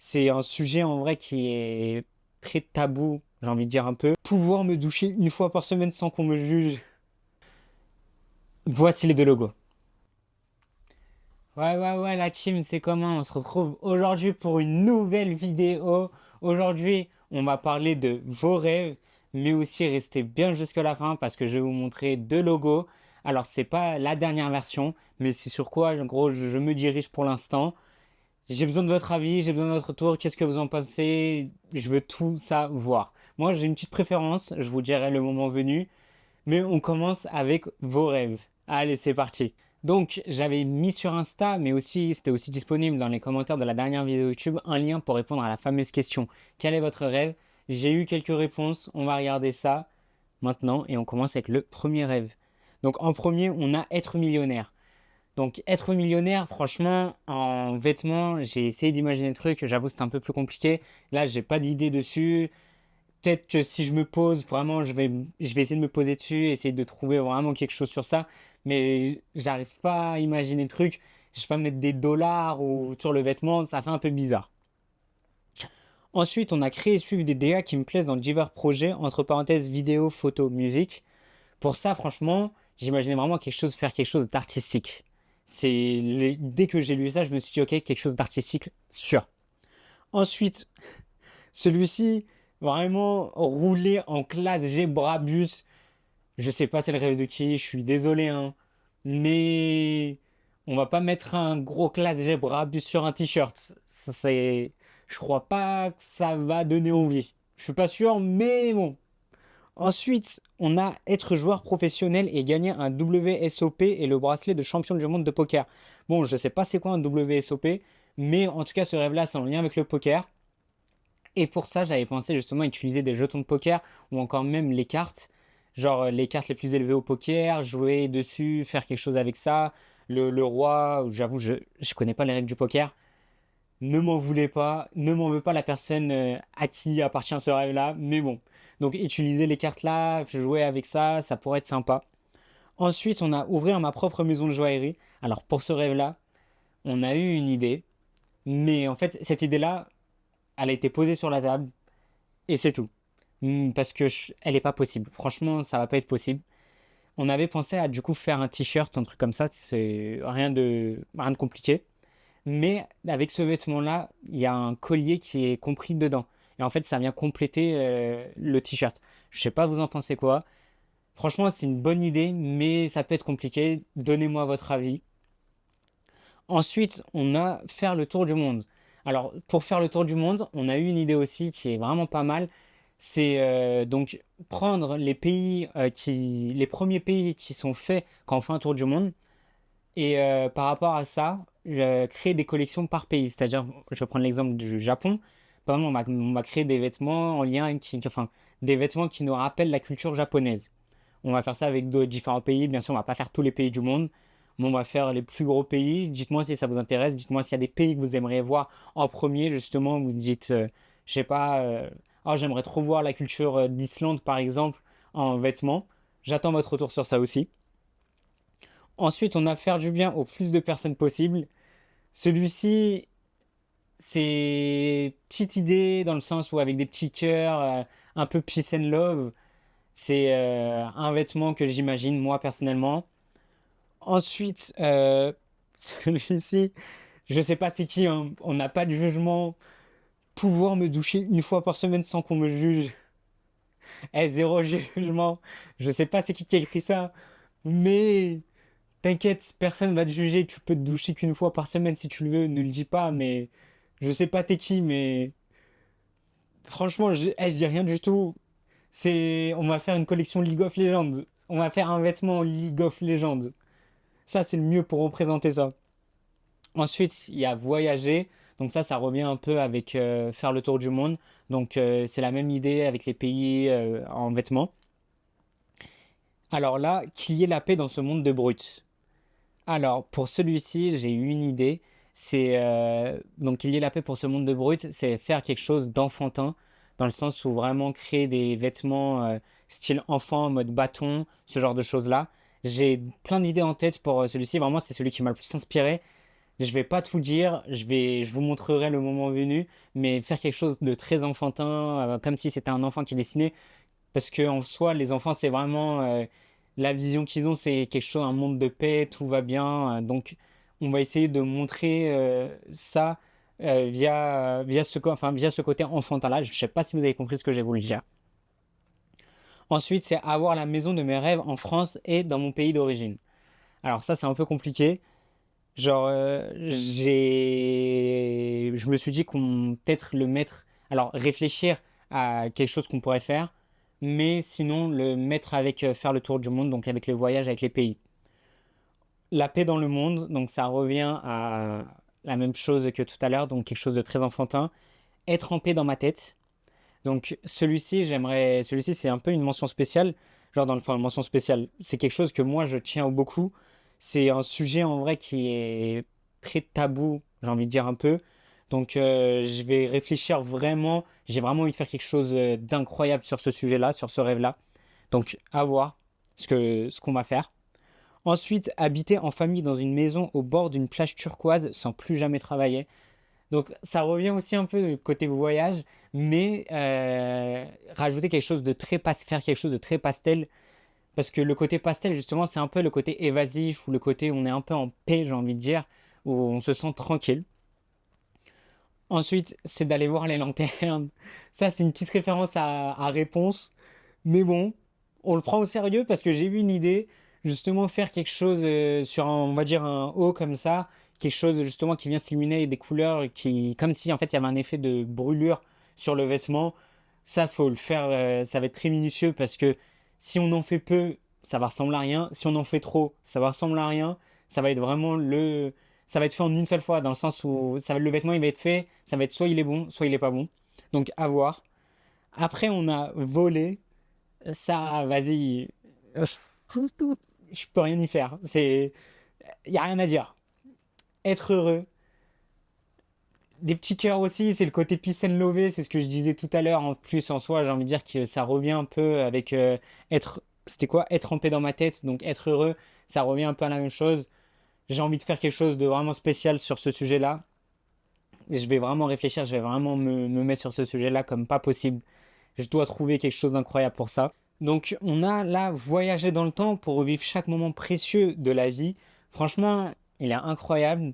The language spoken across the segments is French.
C'est un sujet en vrai qui est très tabou, j'ai envie de dire un peu. Pouvoir me doucher une fois par semaine sans qu'on me juge. Voici les deux logos. Ouais, la team, c'est comment? On se retrouve aujourd'hui pour une nouvelle vidéo. Aujourd'hui, on va parler de vos rêves, mais aussi rester bien jusqu'à la fin parce que je vais vous montrer deux logos. Alors, c'est pas la dernière version, mais c'est sur quoi, en gros, je me dirige pour l'instant. J'ai besoin de votre avis, j'ai besoin de votre retour. Qu'est-ce que vous en pensez? Je veux tout savoir. Moi, j'ai une petite préférence, je vous dirai le moment venu, mais on commence avec vos rêves. Allez, c'est parti. Donc, j'avais mis sur Insta, mais aussi, c'était aussi disponible dans les commentaires de la dernière vidéo YouTube, un lien pour répondre à la fameuse question. Quel est votre rêve? J'ai eu quelques réponses, on va regarder ça maintenant et on commence avec le premier rêve. Donc, en premier, on a être millionnaire. Donc, être millionnaire, franchement, en vêtements, j'ai essayé d'imaginer le truc. J'avoue, c'est un peu plus compliqué. Là, j'ai pas d'idée dessus. Peut-être que si je me pose, vraiment, je vais essayer de me poser dessus, essayer de trouver vraiment quelque chose sur ça. Mais j'arrive pas à imaginer le truc. Je sais pas mettre des dollars ou sur le vêtement, ça fait un peu bizarre. Ensuite, on a créé et suivi des DA qui me plaisent dans divers projets, entre parenthèses vidéo, photo, musique. Pour ça, franchement, j'imaginais vraiment faire quelque chose d'artistique. Dès que j'ai lu ça, je me suis dit, ok, quelque chose d'artistique, sûr. Ensuite, celui-ci, vraiment rouler en classe G Brabus. Je sais pas c'est le rêve de qui, je suis désolé, hein. Mais on va pas mettre un gros classe G Brabus sur un t-shirt. Je crois pas que ça va donner envie. Je suis pas sûr, mais bon. Ensuite, on a être joueur professionnel et gagner un WSOP et le bracelet de champion du monde de poker. Bon, je sais pas c'est quoi un WSOP, mais en tout cas, ce rêve-là, c'est en lien avec le poker. Et pour ça, j'avais pensé justement à utiliser des jetons de poker ou encore même les cartes. Genre les cartes les plus élevées au poker, jouer dessus, faire quelque chose avec ça. Le roi, j'avoue, je connais pas les règles du poker. Ne m'en voulez pas, ne m'en veux pas la personne à qui appartient ce rêve-là, mais bon. Donc utiliser les cartes là, jouer avec ça, ça pourrait être sympa. Ensuite, on a ouvrir ma propre maison de joaillerie. Alors pour ce rêve-là, on a eu une idée, mais en fait cette idée-là, elle a été posée sur la table et c'est tout. Parce que elle est pas possible. Franchement, ça va pas être possible. On avait pensé à du coup faire un t-shirt, un truc comme ça, c'est rien de compliqué. Mais avec ce vêtement-là, il y a un collier qui est compris dedans. Et en fait, ça vient compléter le t-shirt. Je sais pas, vous en pensez quoi? Franchement, c'est une bonne idée, mais ça peut être compliqué. Donnez-moi votre avis. Ensuite, on a faire le tour du monde. Alors, pour faire le tour du monde, on a eu une idée aussi qui est vraiment pas mal. C'est donc prendre les premiers pays qui sont faits quand on fait un tour du monde et par rapport à ça, créer des collections par pays. C'est-à-dire, je vais prendre l'exemple du Japon. Par exemple, on va créer des vêtements en lien enfin, des vêtements qui nous rappellent la culture japonaise. On va faire ça avec d'autres différents pays. Bien sûr, on va pas faire tous les pays du monde. Mais on va faire les plus gros pays. Dites-moi si ça vous intéresse. Dites-moi s'il y a des pays que vous aimeriez voir en premier. Justement, vous dites, je sais pas, oh, j'aimerais trop voir la culture d'Islande, par exemple, en vêtements. J'attends votre retour sur ça aussi. Ensuite, on a faire du bien au plus de personnes possible. Celui-ci, c'est petite idée dans le sens où avec des petits cœurs, un peu peace and love. C'est un vêtement que j'imagine moi personnellement. Ensuite, celui-ci, je sais pas c'est qui, hein, on n'a pas de jugement. Pouvoir me doucher une fois par semaine sans qu'on me juge. Zéro jugement. Je sais pas c'est qui a écrit ça, mais t'inquiète, personne va te juger. Tu peux te doucher qu'une fois par semaine si tu le veux. Ne le dis pas, mais je sais pas t'es qui, mais franchement, je dis rien du tout. On va faire une collection League of Legends. On va faire un vêtement League of Legends. Ça, c'est le mieux pour représenter ça. Ensuite, il y a voyager. Donc ça revient un peu avec faire le tour du monde. Donc c'est la même idée avec les pays en vêtements. Alors là, qu'il y ait la paix dans ce monde de brutes. Alors pour celui-ci, j'ai eu une idée. C'est donc qu'il y ait la paix pour ce monde de brutes, c'est faire quelque chose d'enfantin, dans le sens où vraiment créer des vêtements style enfant, mode bâton, ce genre de choses-là. J'ai plein d'idées en tête pour celui-ci. Vraiment, c'est celui qui m'a le plus inspiré. Je vais pas tout dire, je vous montrerai le moment venu, mais faire quelque chose de très enfantin, comme si c'était un enfant qui dessinait, parce que en soi, les enfants, c'est vraiment la vision qu'ils ont, c'est quelque chose, un monde de paix, tout va bien. Donc, on va essayer de montrer ça via ce côté enfantin-là. Je sais pas si vous avez compris ce que je vais vous le dire. Ensuite, c'est avoir la maison de mes rêves en France et dans mon pays d'origine. Alors ça, c'est un peu compliqué. Genre, je me suis dit qu'on peut-être le mettre, alors réfléchir à quelque chose qu'on pourrait faire, mais sinon le mettre avec faire le tour du monde, donc avec les voyages, avec les pays. La paix dans le monde, donc ça revient à la même chose que tout à l'heure, donc quelque chose de très enfantin. Être en paix dans ma tête. Donc celui-ci c'est un peu une mention spéciale, genre une mention spéciale. C'est quelque chose que moi je tiens beaucoup. C'est un sujet en vrai qui est très tabou, j'ai envie de dire un peu. Donc je vais réfléchir vraiment, j'ai vraiment envie de faire quelque chose d'incroyable sur ce sujet-là, sur ce rêve-là. Donc à voir ce qu'on va faire. Ensuite, habiter en famille dans une maison au bord d'une plage turquoise sans plus jamais travailler. Donc ça revient aussi un peu côté voyage, mais rajouter quelque chose de faire quelque chose de très pastel, parce que le côté pastel justement c'est un peu le côté évasif ou le côté où on est un peu en paix, j'ai envie de dire, où on se sent tranquille. Ensuite, c'est d'aller voir les lanternes. Ça, c'est une petite référence à Réponse, mais bon, on le prend au sérieux parce que j'ai eu une idée, justement faire quelque chose sur on va dire un haut comme ça, quelque chose justement qui vient s'illuminer des couleurs, qui, comme si en fait il y avait un effet de brûlure sur le vêtement. Ça, faut le faire, ça va être très minutieux parce que si on en fait peu, ça va ressembler à rien. Si on en fait trop, ça va ressembler à rien. Ça va être vraiment ça va être fait en une seule fois, dans le sens où le vêtement il va être fait, ça va être soit il est bon, soit il est pas bon. Donc à voir. Après, on a volé. Ça, vas-y. Je peux rien y faire. Il y a rien à dire. Être heureux. Des petits cœurs aussi, c'est le côté peace and love, c'est ce que je disais tout à l'heure. En plus, en soi, j'ai envie de dire que ça revient un peu avec être. C'était quoi? Être en paix dans ma tête. Donc être heureux, ça revient un peu à la même chose. J'ai envie de faire quelque chose de vraiment spécial sur ce sujet-là. Je vais vraiment réfléchir, je vais vraiment me mettre sur ce sujet-là comme pas possible. Je dois trouver quelque chose d'incroyable pour ça. Donc on a là voyagé dans le temps pour revivre chaque moment précieux de la vie. Franchement, il est incroyable.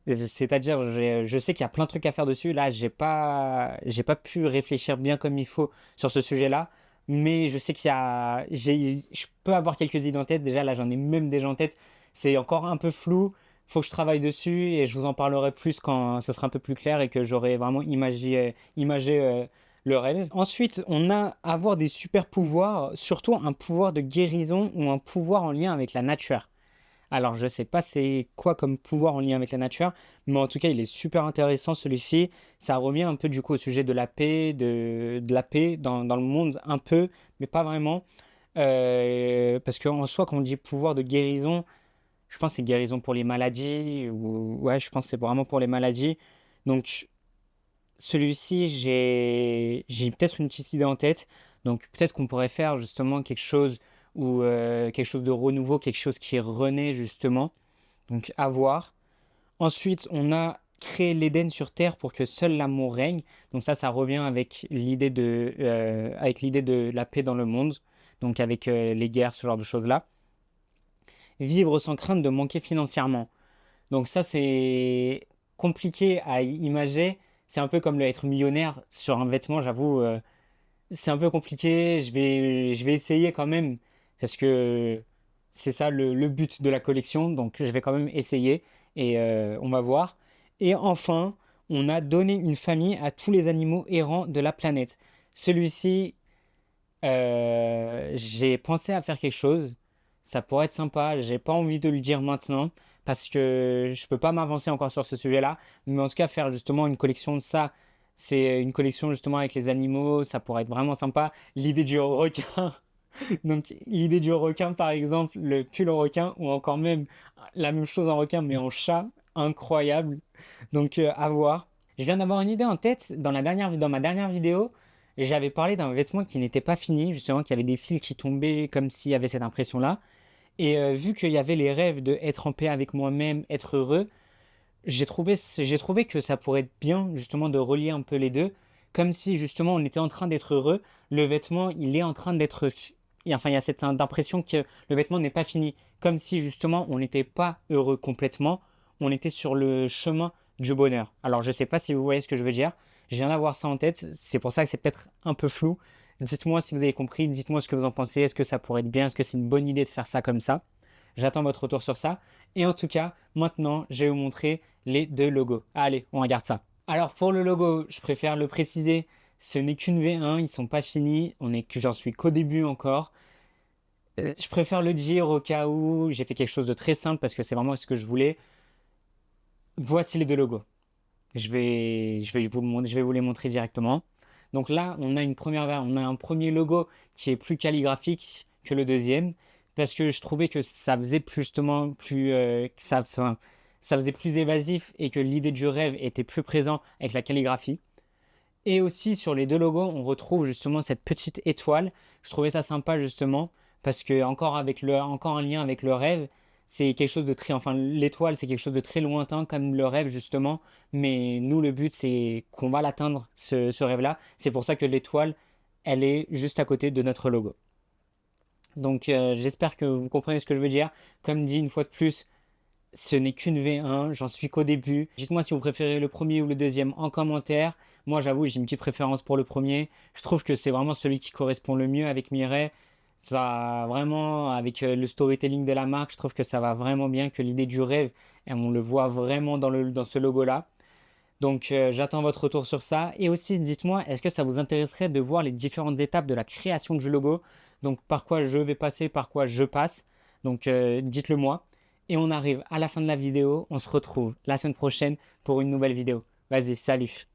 C'est-à-dire, je sais qu'il y a plein de trucs à faire dessus. Là, j'ai pas pu réfléchir bien comme il faut sur ce sujet-là. Mais je sais je peux avoir quelques idées en tête. Déjà, là, j'en ai même déjà en tête. C'est encore un peu flou. Faut que je travaille dessus et je vous en parlerai plus quand ce sera un peu plus clair et que j'aurai vraiment imagé le rêve. Ensuite, on a avoir des super pouvoirs, surtout un pouvoir de guérison ou un pouvoir en lien avec la nature. Alors, je sais pas c'est quoi comme pouvoir en lien avec la nature, mais en tout cas, il est super intéressant celui-ci. Ça revient un peu du coup au sujet de la paix, de la paix dans le monde, un peu, mais pas vraiment. Parce qu'en soi, quand on dit pouvoir de guérison, je pense que c'est guérison pour les maladies, ou ouais, je pense que c'est vraiment pour les maladies. Donc, celui-ci, j'ai peut-être une petite idée en tête. Donc peut-être qu'on pourrait faire justement quelque chose ou quelque chose de renouveau, quelque chose qui renaît justement. Donc à voir. Ensuite, on a créé l'Éden sur Terre pour que seul l'amour règne. Donc ça revient avec l'idée de la paix dans le monde. Donc avec les guerres, ce genre de choses-là. Vivre sans crainte de manquer financièrement. Donc ça, c'est compliqué à imaginer. C'est un peu comme le être millionnaire sur un vêtement, j'avoue. C'est un peu compliqué. Je vais essayer quand même parce que c'est ça le but de la collection. Donc je vais quand même essayer et on va voir. Et enfin, on a donné une famille à tous les animaux errants de la planète. Celui-ci, j'ai pensé à faire quelque chose. Ça pourrait être sympa. J'ai pas envie de le dire maintenant parce que je peux pas m'avancer encore sur ce sujet-là. Mais en tout cas, faire justement une collection de ça, c'est une collection justement avec les animaux. Ça pourrait être vraiment sympa. L'idée du requin. Donc, l'idée du requin, par exemple, le pull requin ou encore même la même chose en requin mais en chat. Incroyable. Donc, à voir. Je viens d'avoir une idée en tête. Dans ma dernière vidéo, j'avais parlé d'un vêtement qui n'était pas fini, justement, qu'il y avait des fils qui tombaient comme s'il y avait cette impression-là. Et vu qu'il y avait les rêves de être en paix avec moi-même, être heureux, j'ai trouvé que ça pourrait être bien justement de relier un peu les deux, comme si justement on était en train d'être heureux, le vêtement il est en train d'être, enfin il y a cette impression que le vêtement n'est pas fini, comme si justement on n'était pas heureux complètement, on était sur le chemin du bonheur. Alors je sais pas si vous voyez ce que je veux dire, je viens d'avoir ça en tête, c'est pour ça que c'est peut-être un peu flou. Dites-moi si vous avez compris, dites-moi ce que vous en pensez, est-ce que ça pourrait être bien, est-ce que c'est une bonne idée de faire ça comme ça? J'attends votre retour sur ça. Et en tout cas, maintenant, je vais vous montrer les deux logos. Allez, on regarde ça. Alors pour le logo, je préfère le préciser, ce n'est qu'une V1, ils sont pas finis, j'en suis qu'au début encore. Je préfère le dire au cas où j'ai fait quelque chose de très simple parce que c'est vraiment ce que je voulais. Voici les deux logos. Je vais vous les montrer directement. Donc là, on a un premier logo qui est plus calligraphique que le deuxième parce que je trouvais que ça faisait plus justement plus ça faisait plus évasif et que l'idée du rêve était plus présent avec la calligraphie. Et aussi sur les deux logos, on retrouve justement cette petite étoile. Je trouvais ça sympa justement parce que encore un lien avec le rêve, c'est quelque chose de très, enfin l'étoile c'est quelque chose de très lointain comme le rêve justement. Mais nous le but c'est qu'on va l'atteindre ce rêve-là. C'est pour ça que l'étoile, elle est juste à côté de notre logo. Donc j'espère que vous comprenez ce que je veux dire. Comme dit une fois de plus, ce n'est qu'une V1, j'en suis qu'au début. Dites-moi si vous préférez le premier ou le deuxième en commentaire. Moi, j'avoue, j'ai une petite préférence pour le premier. Je trouve que c'est vraiment celui qui correspond le mieux avec Mireille. Ça, vraiment, avec le storytelling de la marque, je trouve que ça va vraiment bien, que l'idée du rêve, et on le voit vraiment dans ce logo-là. Donc, j'attends votre retour sur ça. Et aussi, dites-moi, est-ce que ça vous intéresserait de voir les différentes étapes de la création du logo? Donc, par quoi je vais passer, par quoi je passe. Donc, dites-le moi. Et on arrive à la fin de la vidéo. On se retrouve la semaine prochaine pour une nouvelle vidéo. Vas-y, salut!